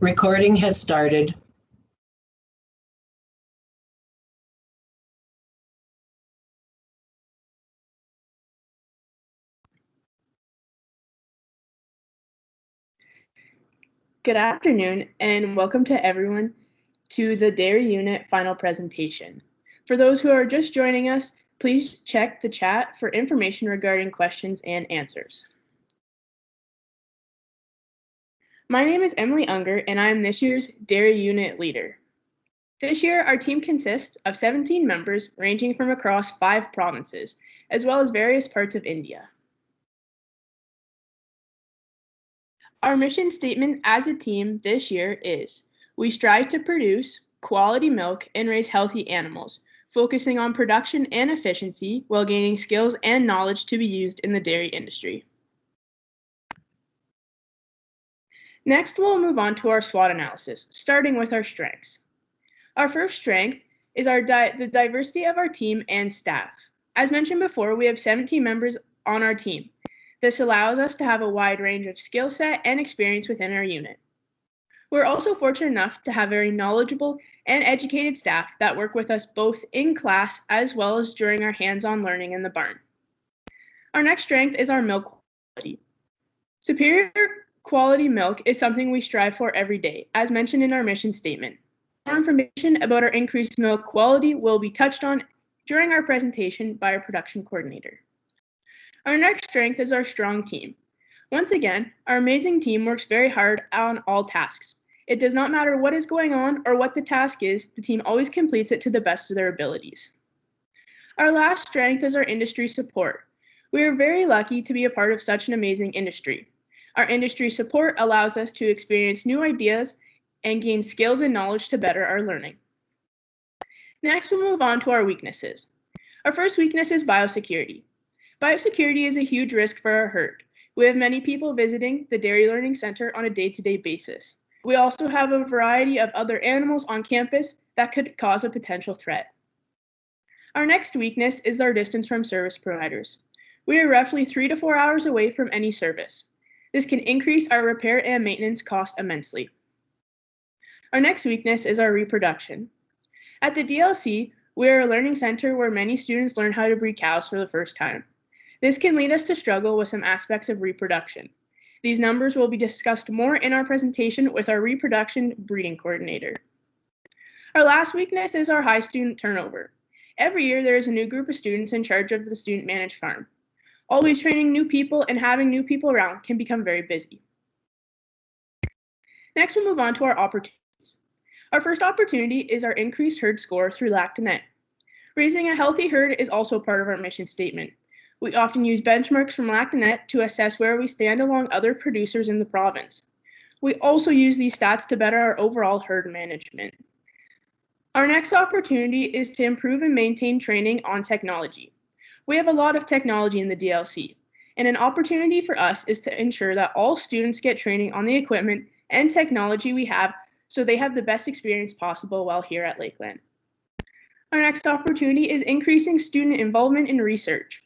Recording has started. Good afternoon, and welcome to everyone to the Dairy Unit final presentation. For those who are just joining us, please check the chat for information regarding questions and answers. My name is Emily Unger, and I am this year's Dairy Unit leader. This year, our team consists of 17 members ranging from across 5 provinces, as well as various parts of India. Our mission statement as a team this year is, we strive to produce quality milk and raise healthy animals, focusing on production and efficiency while gaining skills and knowledge to be used in the dairy industry. Next, we'll move on to our SWOT analysis, starting with our strengths. Our first strength is the diversity of our team and staff. As mentioned before, we have 17 members on our team. This allows us to have a wide range of skill set and experience within our unit. We're also fortunate enough to have very knowledgeable and educated staff that work with us both in class as well as during our hands-on learning in the barn. Our next strength is our milk quality. Superior quality milk is something we strive for every day, as mentioned in our mission statement. More information about our increased milk quality will be touched on during our presentation by our production coordinator. Our next strength is our strong team. Once again, our amazing team works very hard on all tasks. It does not matter what is going on or what the task is, the team always completes it to the best of their abilities. Our last strength is our industry support. We are very lucky to be a part of such an amazing industry. Our industry support allows us to experience new ideas and gain skills and knowledge to better our learning. Next, we'll move on to our weaknesses. Our first weakness is biosecurity. Biosecurity is a huge risk for our herd. We have many people visiting the Dairy Learning Center on a day-to-day basis. We also have a variety of other animals on campus that could cause a potential threat. Our next weakness is our distance from service providers. We are roughly 3 to 4 hours away from any service. This can increase our repair and maintenance cost immensely. Our next weakness is our reproduction. At the DLC, we are a learning center where many students learn how to breed cows for the first time. This can lead us to struggle with some aspects of reproduction. These numbers will be discussed more in our presentation with our reproduction breeding coordinator. Our last weakness is our high student turnover. Every year there is a new group of students in charge of the student-managed farm. Always training new people and having new people around can become very busy. Next, we'll move on to our opportunities. Our first opportunity is our increased herd score through Lactanet. Raising a healthy herd is also part of our mission statement. We often use benchmarks from Lactanet to assess where we stand along other producers in the province. We also use these stats to better our overall herd management. Our next opportunity is to improve and maintain training on technology. We have a lot of technology in the DLC, and an opportunity for us is to ensure that all students get training on the equipment and technology we have so they have the best experience possible while here at Lakeland. Our next opportunity is increasing student involvement in research.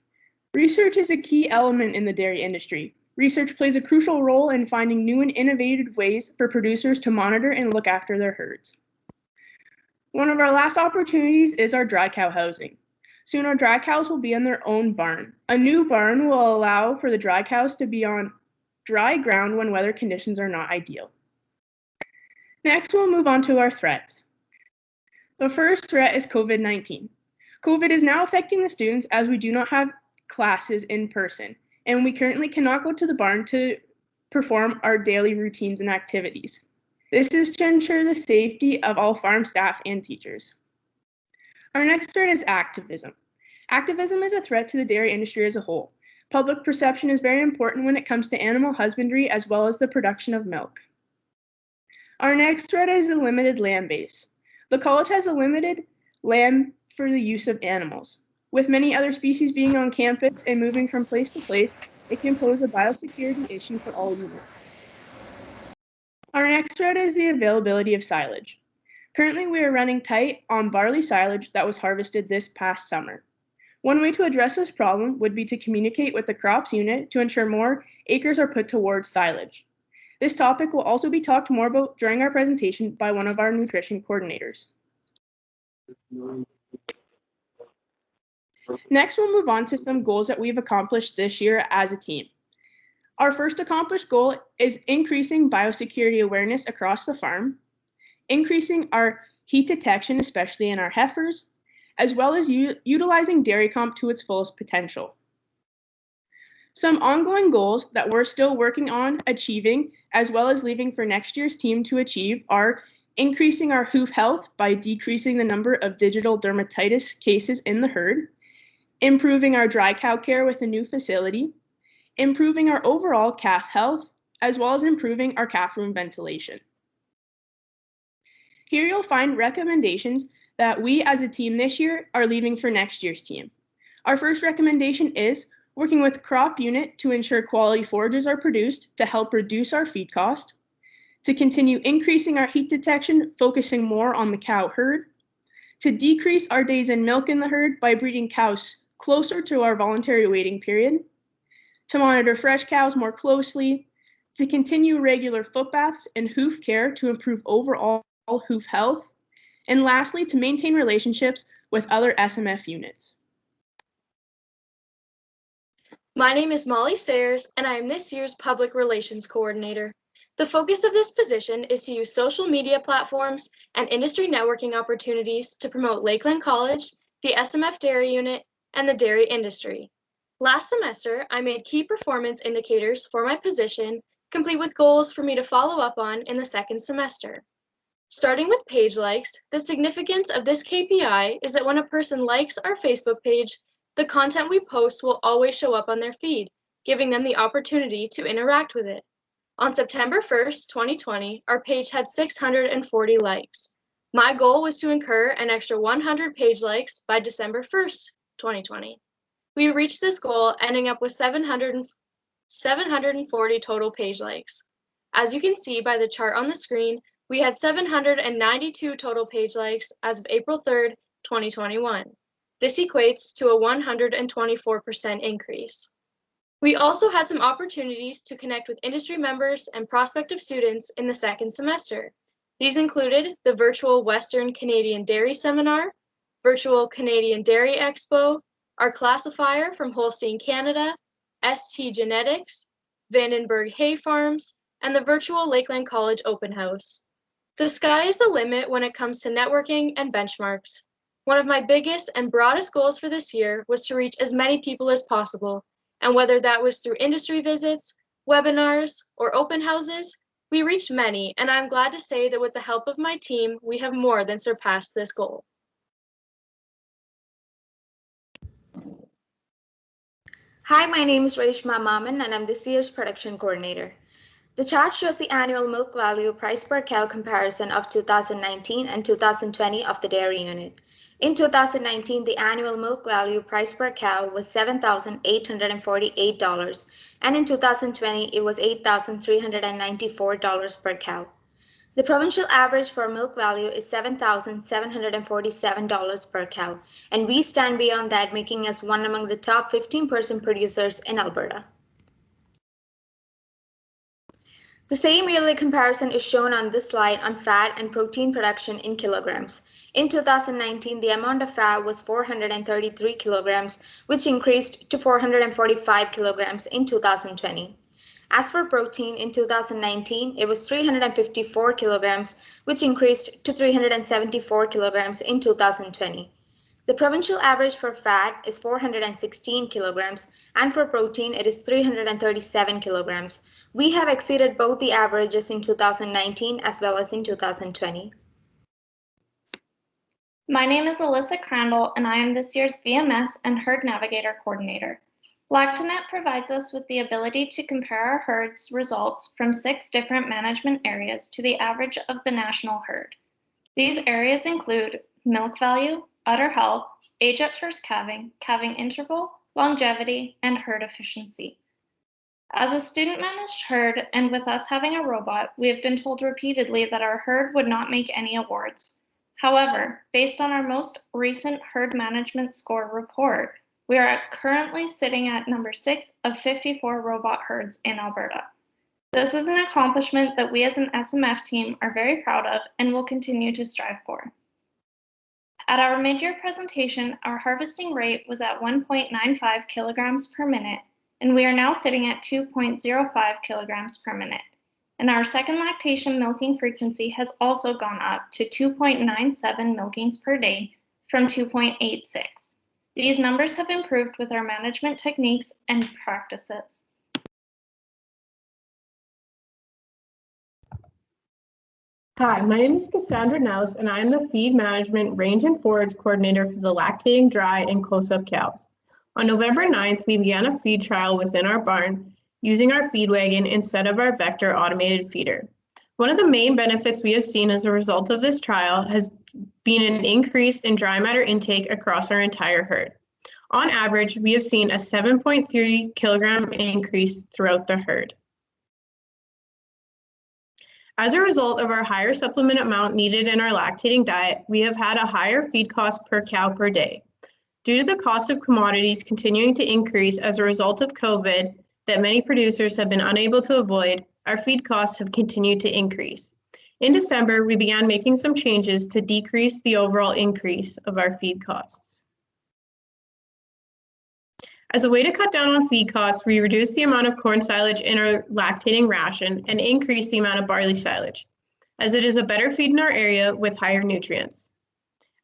Research is a key element in the dairy industry. Research plays a crucial role in finding new and innovative ways for producers to monitor and look after their herds. One of our last opportunities is our dry cow housing. Soon our dry cows will be in their own barn. A new barn will allow for the dry cows to be on dry ground when weather conditions are not ideal. Next, we'll move on to our threats. The first threat is COVID-19. COVID is now affecting the students as we do not have classes in person, and we currently cannot go to the barn to perform our daily routines and activities. This is to ensure the safety of all farm staff and teachers. Our next threat is activism. Activism is a threat to the dairy industry as a whole. Public perception is very important when it comes to animal husbandry as well as the production of milk. Our next threat is a limited land base. The college has a limited land for the use of animals. With many other species being on campus and moving from place to place, it can pose a biosecurity issue for all units. Our next threat is the availability of silage. Currently, we are running tight on barley silage that was harvested this past summer. One way to address this problem would be to communicate with the crops unit to ensure more acres are put towards silage. This topic will also be talked more about during our presentation by one of our nutrition coordinators. Next, we'll move on to some goals that we've accomplished this year as a team. Our first accomplished goal is increasing biosecurity awareness across the farm, increasing our heat detection, especially in our heifers, as well as utilizing dairy comp to its fullest potential. Some ongoing goals that we're still working on achieving, as well as leaving for next year's team to achieve, are increasing our hoof health by decreasing the number of digital dermatitis cases in the herd, improving our dry cow care with a new facility, improving our overall calf health, as well as improving our calf room ventilation. Here you'll find recommendations that we as a team this year are leaving for next year's team. Our first recommendation is working with crop unit to ensure quality forages are produced to help reduce our feed cost, to continue increasing our heat detection, focusing more on the cow herd, to decrease our days in milk in the herd by breeding cows closer to our voluntary waiting period, to monitor fresh cows more closely, to continue regular foot baths and hoof care to improve overall hoof health, and lastly, to maintain relationships with other SMF units. My name is Molly Sayers, and I am this year's Public Relations Coordinator. The focus of this position is to use social media platforms and industry networking opportunities to promote Lakeland College, the SMF Dairy Unit, and the dairy industry. Last semester, I made key performance indicators for my position, complete with goals for me to follow up on in the second semester. Starting with page likes, the significance of this KPI is that when a person likes our Facebook page, the content we post will always show up on their feed, giving them the opportunity to interact with it. On September 1st, 2020, our page had 640 likes. My goal was to incur an extra 100 page likes by December 1st, 2020. We reached this goal, ending up with 740 total page likes. As you can see by the chart on the screen, we had 792 total page likes as of April 3rd, 2021. This equates to a 124% increase. We also had some opportunities to connect with industry members and prospective students in the second semester. These included the virtual Western Canadian Dairy Seminar, virtual Canadian Dairy Expo, our classifier from Holstein, Canada, ST Genetics, Vandenberg Hay Farms, and the virtual Lakeland College Open House. The sky is the limit when it comes to networking and benchmarks. One of my biggest and broadest goals for this year was to reach as many people as possible, and whether that was through industry visits, webinars, or open houses, we reached many, and I'm glad to say that with the help of my team, we have more than surpassed this goal. Hi, my name is Reshma Maman, and I'm this year's Production Coordinator. The chart shows the annual milk value price per cow comparison of 2019 and 2020 of the dairy unit. In 2019, the annual milk value price per cow was $7,848, and in 2020, it was $8,394 per cow. The provincial average for milk value is $7,747 per cow, and we stand beyond that, making us one among the top 15% producers in Alberta. The same yearly comparison is shown on this slide on fat and protein production in kilograms. In 2019, the amount of fat was 433 kilograms, which increased to 445 kilograms in 2020. As for protein, in 2019, it was 354 kilograms, which increased to 374 kilograms in 2020. The provincial average for fat is 416 kilograms, and for protein, it is 337 kilograms. We have exceeded both the averages in 2019 as well as in 2020. My name is Alyssa Crandall, and I am this year's VMS and Herd Navigator Coordinator. Lactanet provides us with the ability to compare our herd's results from 6 different management areas to the average of the national herd. These areas include milk value, udder health, age at first calving, calving interval, longevity, and herd efficiency. As a student-managed herd, and with us having a robot, we have been told repeatedly that our herd would not make any awards. However, based on our most recent herd management score report, we are currently sitting at number 6 of 54 robot herds in Alberta. This is an accomplishment that we as an SMF team are very proud of and will continue to strive for. At our mid-year presentation, our harvesting rate was at 1.95 kilograms per minute, and we are now sitting at 2.05 kilograms per minute. And our second lactation milking frequency has also gone up to 2.97 milkings per day from 2.86. These numbers have improved with our management techniques and practices. Hi, my name is Cassandra Naus, and I am the Feed Management Range and Forage Coordinator for the lactating dry and close-up cows. On November 9th, we began a feed trial within our barn using our feed wagon instead of our Vector automated feeder. One of the main benefits we have seen as a result of this trial has been an increase in dry matter intake across our entire herd. On average, we have seen a 7.3 kilogram increase throughout the herd. As a result of our higher supplement amount needed in our lactating diet, we have had a higher feed cost per cow per day. Due to the cost of commodities continuing to increase as a result of COVID that many producers have been unable to avoid, our feed costs have continued to increase. In December, we began making some changes to decrease the overall increase of our feed costs. As a way to cut down on feed costs, we reduced the amount of corn silage in our lactating ration and increased the amount of barley silage, as it is a better feed in our area with higher nutrients.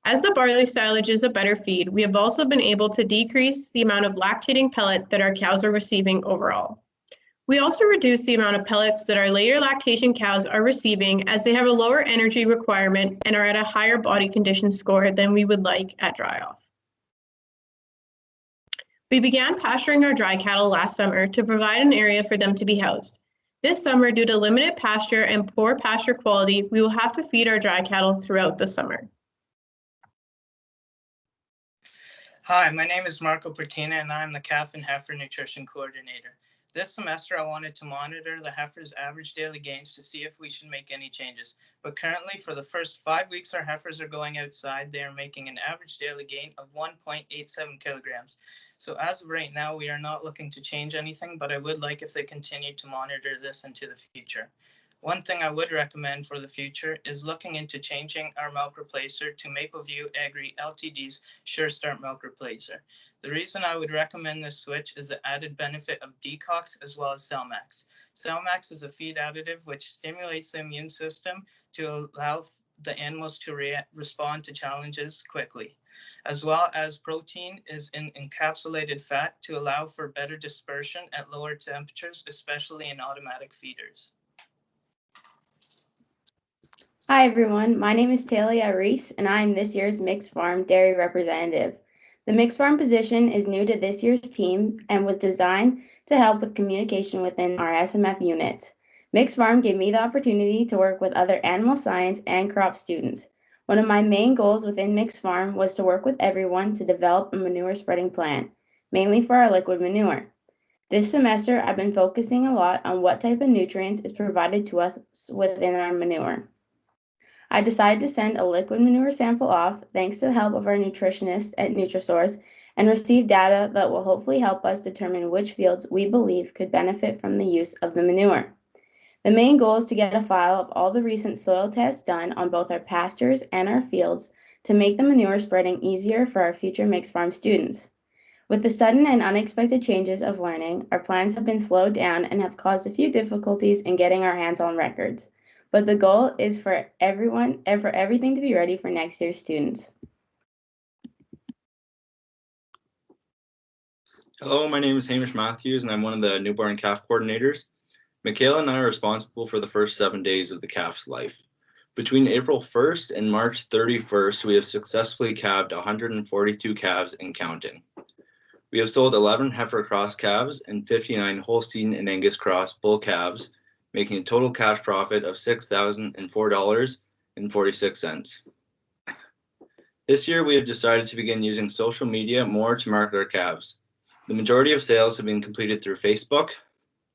As the barley silage is a better feed, we have also been able to decrease the amount of lactating pellet that our cows are receiving overall. We also reduced the amount of pellets that our later lactation cows are receiving, as they have a lower energy requirement and are at a higher body condition score than we would like at dry off. We began pasturing our dry cattle last summer to provide an area for them to be housed. This summer, due to limited pasture and poor pasture quality, we will have to feed our dry cattle throughout the summer. Hi, my name is Marco Pertina, and I'm the Calf and Heifer Nutrition Coordinator. This semester, I wanted to monitor the heifers' average daily gains to see if we should make any changes. But currently, for the first 5 weeks our heifers are going outside, they are making an average daily gain of 1.87 kilograms. So as of right now, we are not looking to change anything, but I would like if they continue to monitor this into the future. One thing I would recommend for the future is looking into changing our milk replacer to Mapleview Agri Ltd's Sure Start milk replacer. The reason I would recommend this switch is the added benefit of decox as well as Selmax. Selmax is a feed additive which stimulates the immune system to allow the animals to respond to challenges quickly, as well as protein is in encapsulated fat to allow for better dispersion at lower temperatures, especially in automatic feeders. Hi everyone, my name is Talia Reese and I am this year's Mixed Farm Dairy Representative. The Mixed Farm position is new to this year's team and was designed to help with communication within our SMF units. Mixed Farm gave me the opportunity to work with other animal science and crop students. One of my main goals within Mixed Farm was to work with everyone to develop a manure spreading plan, mainly for our liquid manure. This semester, I've been focusing a lot on what type of nutrients is provided to us within our manure. I decided to send a liquid manure sample off thanks to the help of our nutritionist at Nutrisource and receive data that will hopefully help us determine which fields we believe could benefit from the use of the manure. The main goal is to get a file of all the recent soil tests done on both our pastures and our fields to make the manure spreading easier for our future mixed farm students. With the sudden and unexpected changes of learning, our plans have been slowed down and have caused a few difficulties in getting our hands on records. But the goal is for everything to be ready for next year's students. Hello, my name is Hamish Matthews, and I'm one of the newborn calf coordinators. Michaela and I are responsible for the first 7 days of the calf's life. Between April 1st and March 31st, we have successfully calved 142 calves and counting. We have sold 11 heifer cross calves and 59 Holstein and Angus cross bull calves, making a total cash profit of $6,004.46. This year, we have decided to begin using social media more to market our calves. The majority of sales have been completed through Facebook,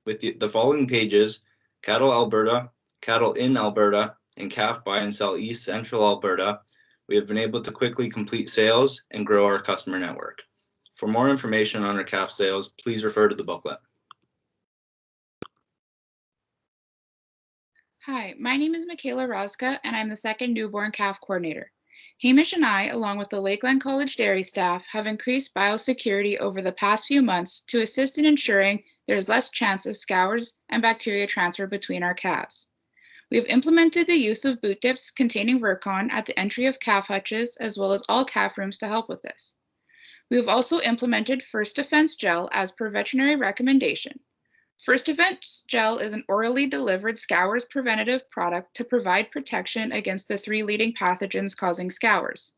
with the following pages: Cattle Alberta, Cattle in Alberta, and Calf Buy and Sell East Central Alberta. We have been able to quickly complete sales and grow our customer network. For more information on our calf sales, please refer to the booklet. Hi, my name is Michaela Roska, and I'm the second newborn calf coordinator. Hamish and I, along with the Lakeland College dairy staff, have increased biosecurity over the past few months to assist in ensuring there is less chance of scours and bacteria transfer between our calves. We have implemented the use of boot dips containing Virkon at the entry of calf hutches, as well as all calf rooms to help with this. We have also implemented First Defense Gel as per veterinary recommendation. First Defense Gel is an orally delivered scours preventative product to provide protection against the 3 leading pathogens causing scours.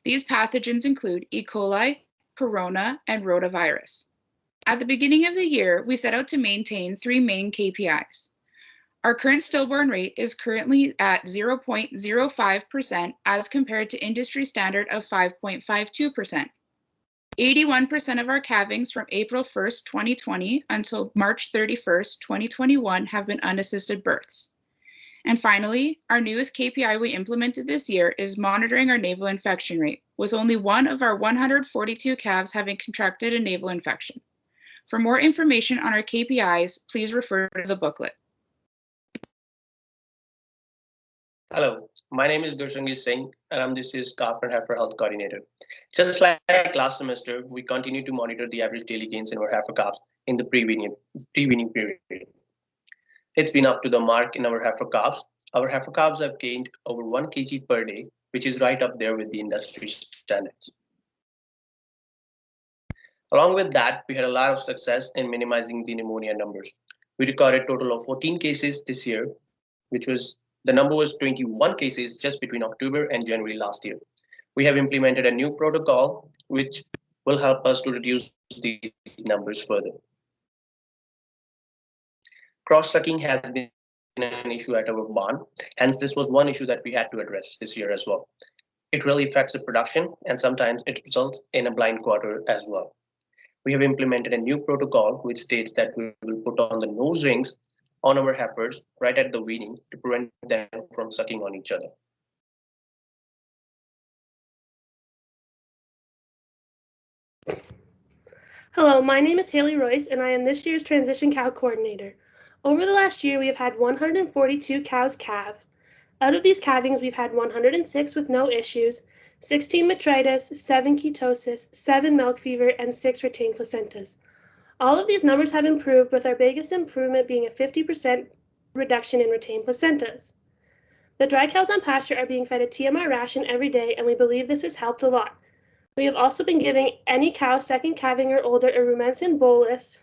These pathogens include E. coli, corona, and rotavirus. At the beginning of the year, we set out to maintain 3 main KPIs. Our current stillborn rate is currently at 0.05% as compared to industry standard of 5.52%. 81% of our calvings from April 1st, 2020 until March 31st, 2021 have been unassisted births. And finally, our newest KPI we implemented this year is monitoring our naval infection rate, with only 1 of our 142 calves having contracted a naval infection. For more information on our KPIs, please refer to the booklet. Hello, my name is Gurshangi Singh, and I'm this year's Calf and Heifer Health Coordinator. Just like last semester, we continue to monitor the average daily gains in our heifer calves in the pre-weaning period. It's been up to the mark in our heifer calves. Our heifer calves have gained over 1 kg per day, which is right up there with the industry standards. Along with that, we had a lot of success in minimizing the pneumonia numbers. We recorded a total of 14 cases this year, the number was 21 cases just between October and January last year. We have implemented a new protocol which will help us to reduce these numbers further. Cross-sucking has been an issue at our barn, hence this was one issue that we had to address this year as well. It really affects the production and sometimes it results in a blind quarter as well. We have implemented a new protocol which states that we will put on the nose rings on our heifers right at the weaning to prevent them from sucking on each other. Hello, my name is Haley Royce, and I am this year's Transition Cow Coordinator. Over the last year, we have had 142 cows calve. Out of these calvings, we've had 106 with no issues, 16 metritis, 7 ketosis, 7 milk fever, and 6 retained placentas. All of these numbers have improved, with our biggest improvement being a 50% reduction in retained placentas. The dry cows on pasture are being fed a TMR ration every day, and we believe this has helped a lot. We have also been giving any cow second calving or older a Rumensin bolus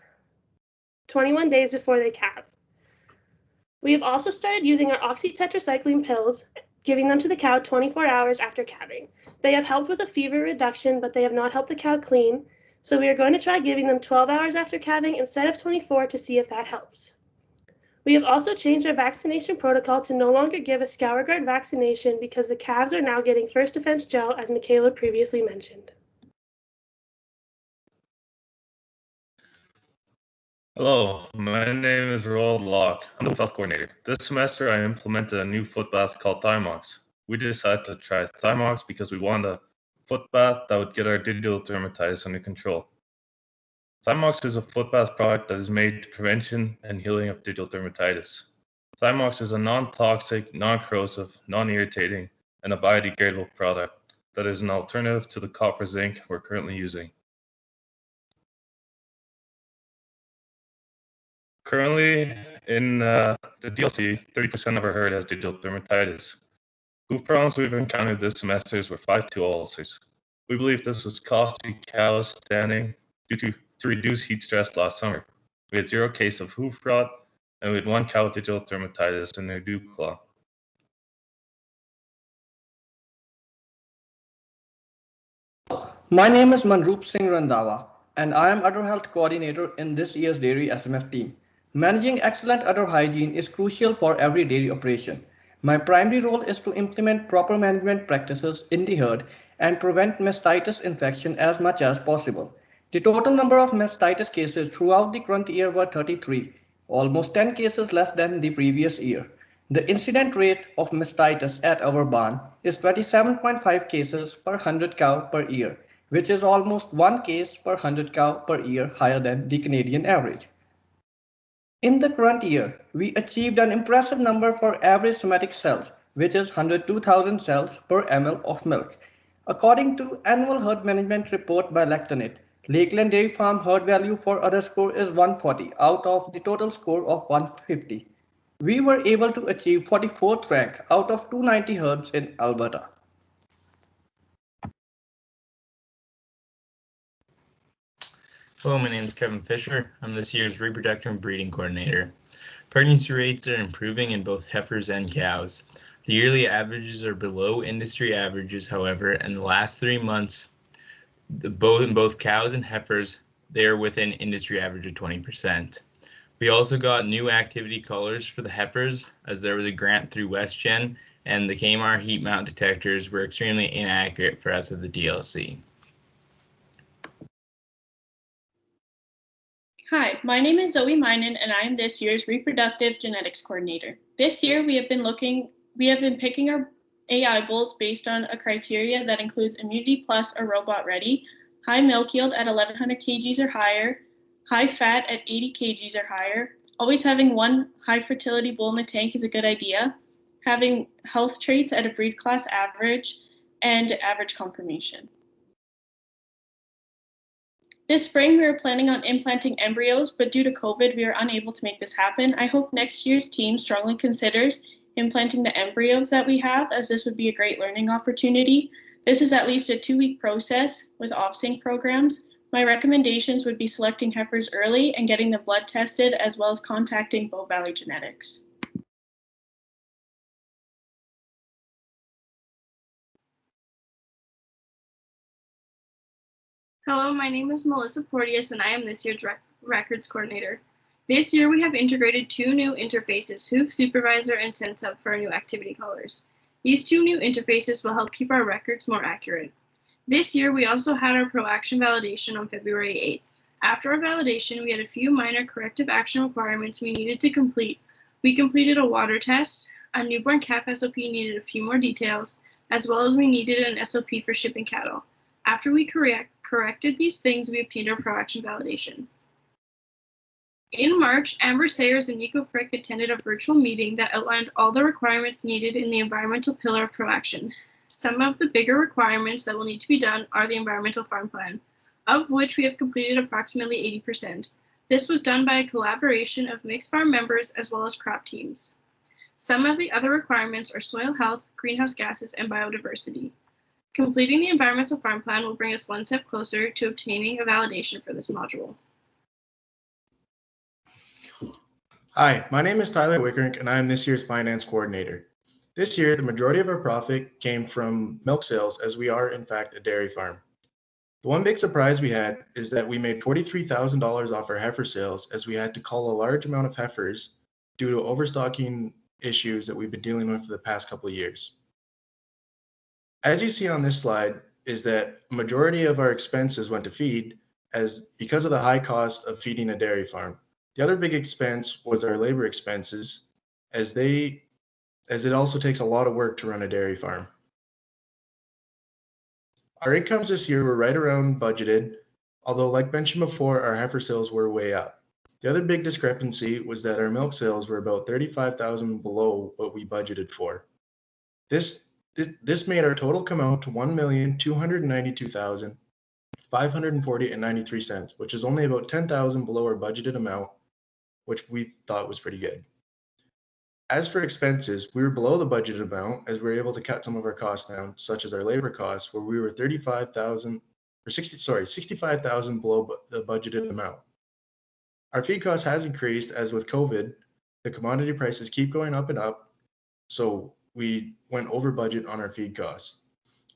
21 days before they calve. We have also started using our oxytetracycline pills, giving them to the cow 24 hours after calving. They have helped with a fever reduction, but they have not helped the cow clean, so we are going to try giving them 12 hours after calving instead of 24 to see if that helps. We have also changed our vaccination protocol to no longer give a scour guard vaccination because the calves are now getting First Defense Gel, as Michaela previously mentioned. Hello, my name is Roald Locke. I'm the health coordinator. This semester, I implemented a new foot bath called Thymox. We decided to try Thymox because we wanted a foot bath that would get our digital dermatitis under control. Thymox is a foot bath product that is made to prevention and healing of digital dermatitis. Thymox is a non-toxic, non-corrosive, non-irritating, and a biodegradable product that is an alternative to the copper zinc we're currently using. Currently, in the DLC, 30% of our herd has digital dermatitis. Hoof problems we've encountered this semester were 5-2 ulcers. We believe this was costly cows standing due to reduce heat stress last summer. We had 0 case of hoof rot, and we had 1 cow with digital dermatitis in their dew claw. My name is Manroop Singh Randhawa, and I am Udder Health Coordinator in this year's Dairy SMF team. Managing excellent udder hygiene is crucial for every dairy operation. My primary role is to implement proper management practices in the herd and prevent mastitis infection as much as possible. The total number of mastitis cases throughout the current year were 33, almost 10 cases less than the previous year. The incident rate of mastitis at our barn is 27.5 cases per 100 cow per year, which is almost 1 case per 100 cow per year higher than the Canadian average. In the current year, we achieved an impressive number for average somatic cells, which is 102,000 cells per ml of milk. According to annual herd management report by Lactanet, Lakeland Dairy Farm herd value for udder score is 140 out of the total score of 150. We were able to achieve 44th rank out of 290 herds in Alberta. Hello, my name is Kevin Fisher. I'm this year's reproductive and breeding coordinator. Pregnancy rates are improving in both heifers and cows. The yearly averages are below industry averages, however, in the last 3 months, in both cows and heifers, they are within industry average of 20%. We also got new activity colors for the heifers, as there was a grant through WestGen, and the KMR heat mount detectors were extremely inaccurate for us at the DLC. Hi, my name is Zoe Minen, and I am this year's reproductive genetics coordinator. This year, we have been picking our AI bulls based on a criteria that includes immunity plus or robot ready, high milk yield at 1,100 kgs or higher, high fat at 80 kgs or higher. Always having one high fertility bull in the tank is a good idea. Having health traits at a breed class average and average conformation. This spring, we were planning on implanting embryos, but due to COVID, we are unable to make this happen. I hope next year's team strongly considers implanting the embryos that we have, as this would be a great learning opportunity. This is at least a 2-week process with off-sync programs. My recommendations would be selecting heifers early and getting the blood tested, as well as contacting Bow Valley Genetics. Hello, my name is Melissa Porteous, and I am this year's records coordinator. This year, we have integrated 2 new interfaces, Hoof Supervisor and SenseUp, for our new activity colors. These 2 new interfaces will help keep our records more accurate. This year, we also had our ProAction validation on February 8th. After our validation, we had a few minor corrective action requirements we needed to complete. We completed a water test, a newborn calf SOP needed a few more details, as well as we needed an SOP for shipping cattle. After we corrected these things, we obtained our ProAction validation. In March, Amber Sayers and Nico Frick attended a virtual meeting that outlined all the requirements needed in the environmental pillar of ProAction. Some of the bigger requirements that will need to be done are the environmental farm plan, of which we have completed approximately 80%. This was done by a collaboration of mixed farm members as well as crop teams. Some of the other requirements are soil health, greenhouse gases, and biodiversity. Completing the environmental farm plan will bring us one step closer to obtaining a validation for this module. Hi, my name is Tyler Wickrink, and I am this year's finance coordinator. This year, the majority of our profit came from milk sales, as we are, in fact, a dairy farm. The one big surprise we had is that we made $43,000 off our heifer sales, as we had to cull a large amount of heifers due to overstocking issues that we've been dealing with for the past couple of years. As you see on this slide, is that a majority of our expenses went to feed because of the high cost of feeding a dairy farm. The other big expense was our labor expenses, as it also takes a lot of work to run a dairy farm. Our incomes this year were right around budgeted, although like mentioned before, our heifer sales were way up. The other big discrepancy was that our milk sales were about $35,000 below what we budgeted for. This made our total come out to $1,292,540.93, which is only about $10,000 below our budgeted amount, which we thought was pretty good. As for expenses, we were below the budgeted amount as we were able to cut some of our costs down, such as our labor costs, where we were $65,000 below the budgeted amount. Our feed cost has increased as with COVID, the commodity prices keep going up and up, so we went over budget on our feed costs.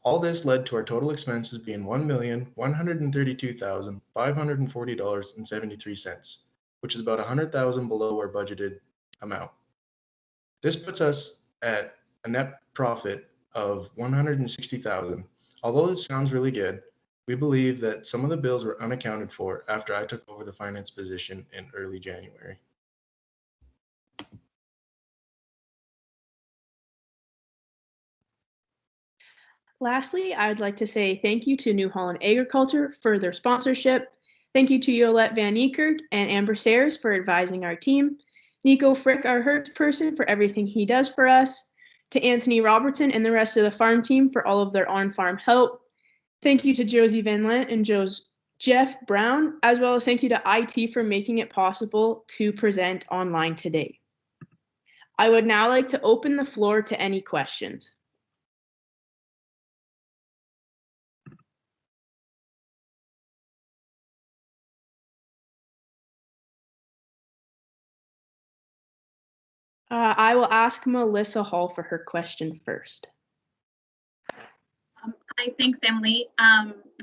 All this led to our total expenses being $1,132,540.73, which is about $100,000 below our budgeted amount. This puts us at a net profit of $160,000. Although this sounds really good, we believe that some of the bills were unaccounted for after I took over the finance position in early January. Lastly, I would like to say thank you to New Holland Agriculture for their sponsorship. Thank you to Yolette Van Niekerk and Amber Sayers for advising our team. Nico Frick, our herds person, for everything he does for us. To Anthony Robertson and the rest of the farm team for all of their on-farm help. Thank you to Josie Van Lent and Jeff Brown, as well as thank you to IT for making it possible to present online today. I would now like to open the floor to any questions. I will ask Melissa Hall for her question first. Hi, thanks, Emily.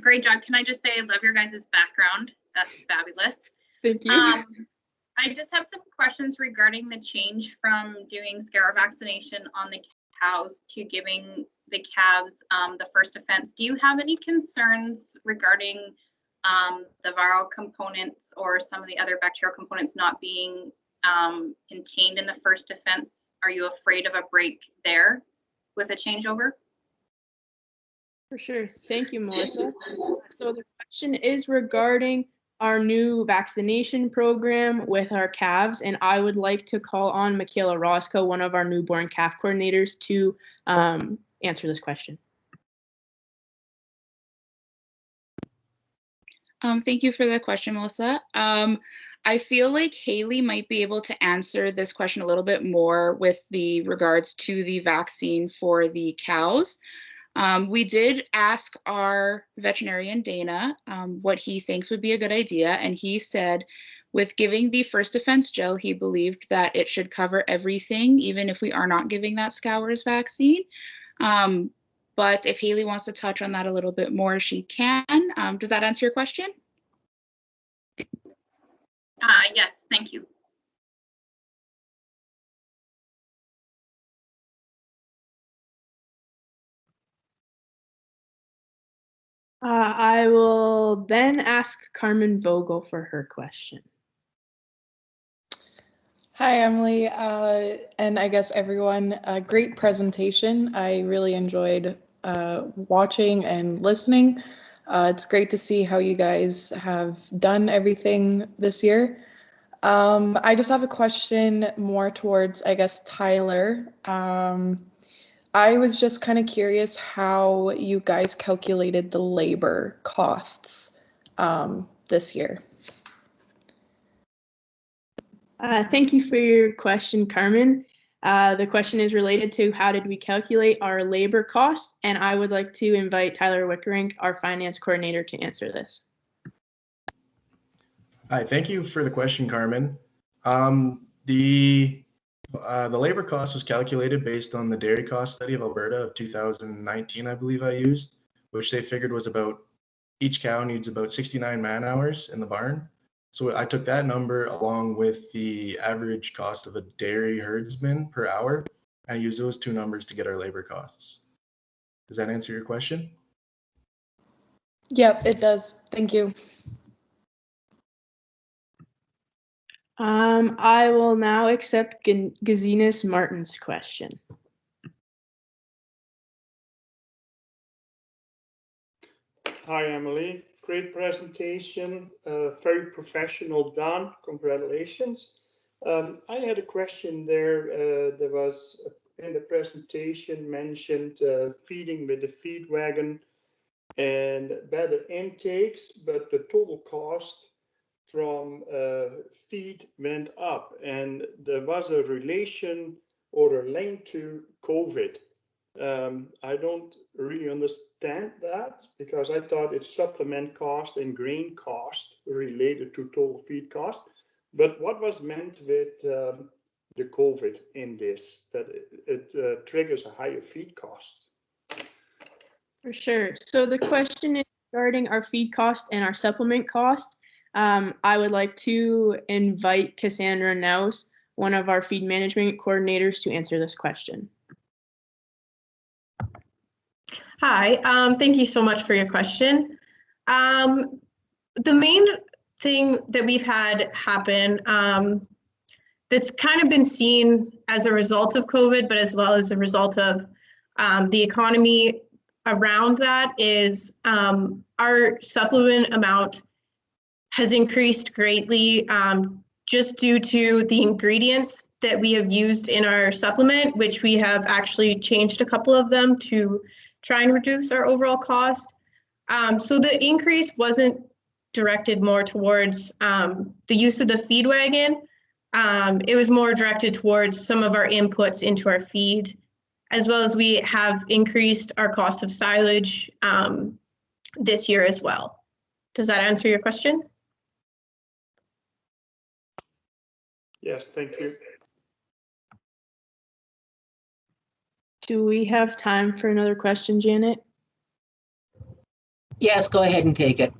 Great job. Can I just say I love your guys' background? That's fabulous. Thank you. I just have some questions regarding the change from doing scare vaccination on the cows to giving the calves the first offense. Do you have any concerns regarding the viral components or some of the other bacterial components not being contained in the first offense? Are you afraid of a break there with a changeover? For sure. Thank you, Melissa. So the question is regarding our new vaccination program with our calves, and I would like to call on Michaela Roscoe, one of our newborn calf coordinators, to answer this question. Thank you for the question, Melissa. I feel like Haley might be able to answer this question a little bit more with the regards to the vaccine for the cows. We did ask our veterinarian, Dana, what he thinks would be a good idea, and he said with giving the first offense gel, he believed that it should cover everything, even if we are not giving that scours vaccine. But if Haley wants to touch on that a little bit more, she can. Does that answer your question? Yes, thank you. I will then ask Carmen Vogel for her question. Hi, Emily, and I guess everyone, great presentation. I really enjoyed watching and listening. It's great to see how you guys have done everything this year. I just have a question more towards, I guess, Tyler. I was just kind of curious how you guys calculated the labor costs this year. Thank you for your question, Carmen. The question is related to how did we calculate our labor costs, and I would like to invite Tyler Wickerink, our finance coordinator, to answer this. Hi, thank you for the question, Carmen. The labor cost was calculated based on the dairy cost study of Alberta of 2019, I believe I used, which they figured was about each cow needs about 69 man hours in the barn. So I took that number along with the average cost of a dairy herdsman per hour, and I used those two numbers to get our labor costs. Does that answer your question? Yep, it does. Thank you. I will now accept Gazinas Martin's question. Hi, Emily. Great presentation. Very professional done. Congratulations. I had a question there. There was in the presentation mentioned feeding with the feed wagon and better intakes, but the total cost from feed went up, and there was a relation or a link to COVID. I don't really understand that, because I thought it's supplement cost and grain cost related to total feed cost. But what was meant with the COVID in this, that it triggers a higher feed cost? For sure. So the question is regarding our feed cost and our supplement cost. I would like to invite Cassandra Naus, one of our feed management coordinators, to answer this question. Hi, thank you so much for your question. The main thing that we've had happen that's kind of been seen as a result of COVID, but as well as a result of the economy around that, is our supplement amount has increased greatly just due to the ingredients that we have used in our supplement, which we have actually changed a couple of them to try and reduce our overall cost. So the increase wasn't directed more towards the use of the feed wagon. It was more directed towards some of our inputs into our feed, as well as we have increased our cost of silage this year as well. Does that answer your question? Yes, thank you. Do we have time for another question, Janet? Yes, go ahead and take it.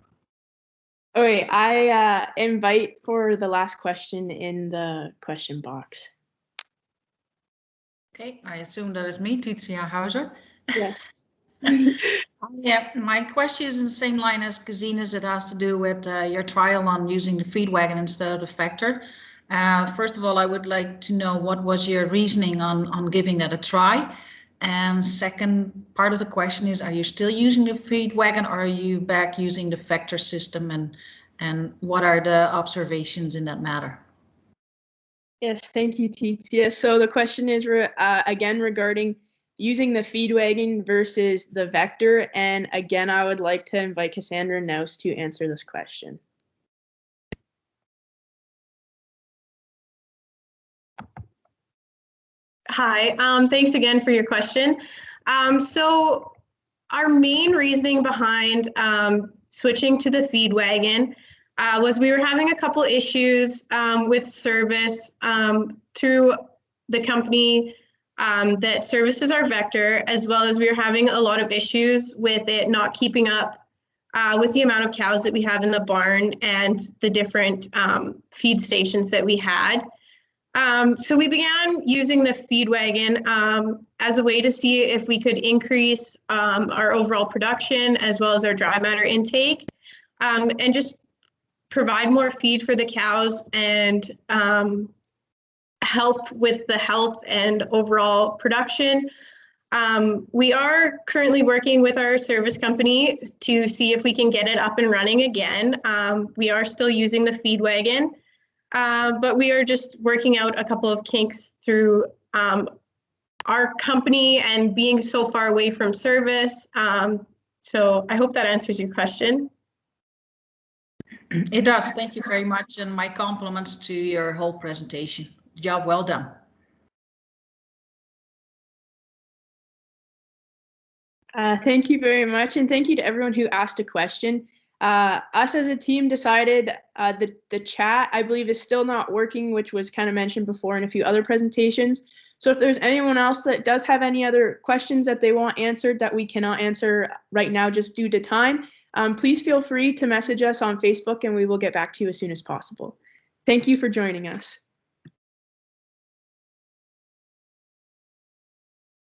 Okay, I invite for the last question in the question box. Okay, I assume that is me, Titia Hauser. Yes. Yeah, my question is in the same line as Gesina's. It has to do with your trial on using the feed wagon instead of the factor. First of all, I would like to know what was your reasoning on giving that a try? And second part of the question is, are you still using the feed wagon, or are you back using the factor system, and what are the observations in that matter? Yes, thank you, Titia. So the question is again regarding using the feed wagon versus the vector. And again, I would like to invite Cassandra Naus to answer this question. Hi, thanks again for your question. So our main reasoning behind switching to the feed wagon was we were having a couple issues with service through the company that services our vector, as well as we were having a lot of issues with it not keeping up with the amount of cows that we have in the barn and the different feed stations that we had. So we began using the feed wagon as a way to see if we could increase our overall production as well as our dry matter intake, and just provide more feed for the cows and help with the health and overall production. We are currently working with our service company to see if we can get it up and running again. We are still using the feed wagon. But we are just working out a couple of kinks through our company and being so far away from service. So I hope that answers your question. It does. Thank you very much. And my compliments to your whole presentation. Job well done. Thank you very much. And thank you to everyone who asked a question. Us as a team decided the chat, I believe, is still not working, which was kind of mentioned before in a few other presentations. So if there's anyone else that does have any other questions that they want answered that we cannot answer right now just due to time, please feel free to message us on Facebook and we will get back to you as soon as possible. Thank you for joining us.